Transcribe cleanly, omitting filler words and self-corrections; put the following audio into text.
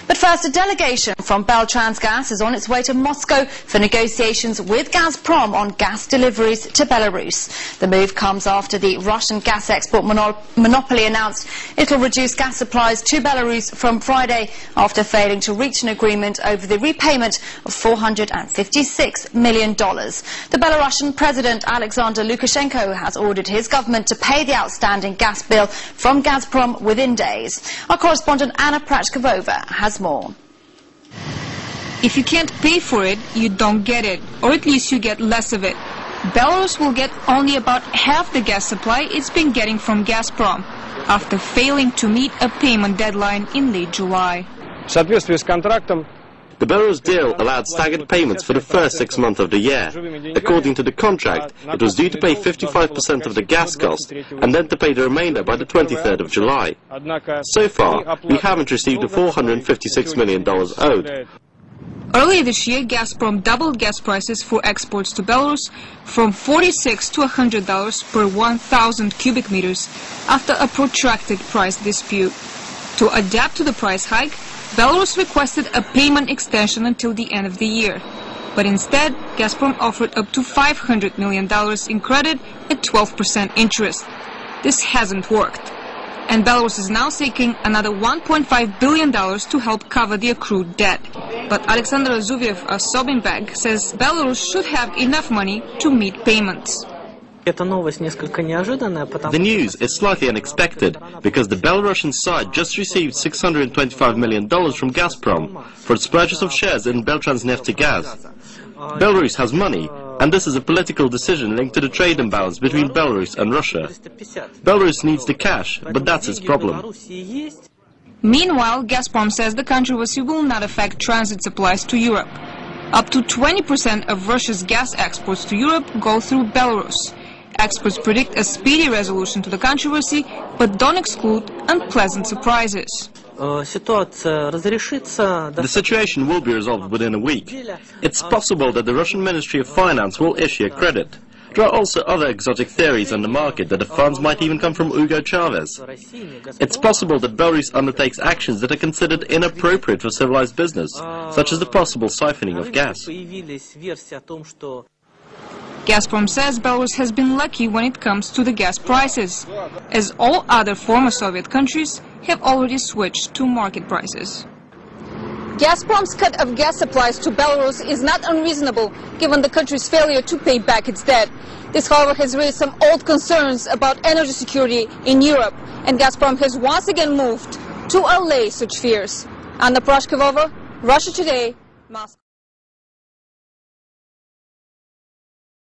But first, a delegation from Beltransgas is on its way to Moscow for negotiations with Gazprom on gas deliveries to Belarus. The move comes after the Russian gas export monopoly announced it will reduce gas supplies to Belarus from Friday after failing to reach an agreement over the repayment of $456 million. The Belarusian President Alexander Lukashenko has ordered his government to pay the outstanding gas bill from Gazprom within days. Our correspondent Anna Prachkovova has more. If you can't pay for it, you don't get it, or at least you get less of it. Belarus will get only about half the gas supply it's been getting from Gazprom, after failing to meet a payment deadline in late July. The Belarus deal allowed staggered payments for the first 6 months of the year. According to the contract, it was due to pay 55% of the gas cost and then to pay the remainder by the 23rd of July. So far, we haven't received the $456 million owed. Earlier this year, Gazprom doubled gas prices for exports to Belarus from $46 to $100 per 1,000 cubic meters after a protracted price dispute. To adapt to the price hike, Belarus requested a payment extension until the end of the year. But instead, Gazprom offered up to $500 million in credit at 12% interest. This hasn't worked. And Belarus is now seeking another $1.5 billion to help cover the accrued debt. But Alexander Zuviev of Sobinbank says Belarus should have enough money to meet payments. The news is slightly unexpected because the Belarusian side just received $625 million from Gazprom for its purchase of shares in Beltransneft. Belarus has money, and this is a political decision linked to the trade imbalance between Belarus and Russia. Belarus needs the cash, but that's its problem. Meanwhile, Gazprom says the controversy will not affect transit supplies to Europe. Up to 20% of Russia's gas exports to Europe go through Belarus. Experts predict a speedy resolution to the controversy, but don't exclude unpleasant surprises. The situation will be resolved within a week. It's possible that the Russian Ministry of Finance will issue a credit. There are also other exotic theories on the market that the funds might even come from Hugo Chavez. It's possible that Belarus undertakes actions that are considered inappropriate for civilized business, such as the possible siphoning of gas. Gazprom says Belarus has been lucky when it comes to the gas prices, as all other former Soviet countries have already switched to market prices. Gazprom's cut of gas supplies to Belarus is not unreasonable, given the country's failure to pay back its debt. This, however, has raised some old concerns about energy security in Europe, and Gazprom has once again moved to allay such fears. Anna Prachkovova, Russia Today, Moscow.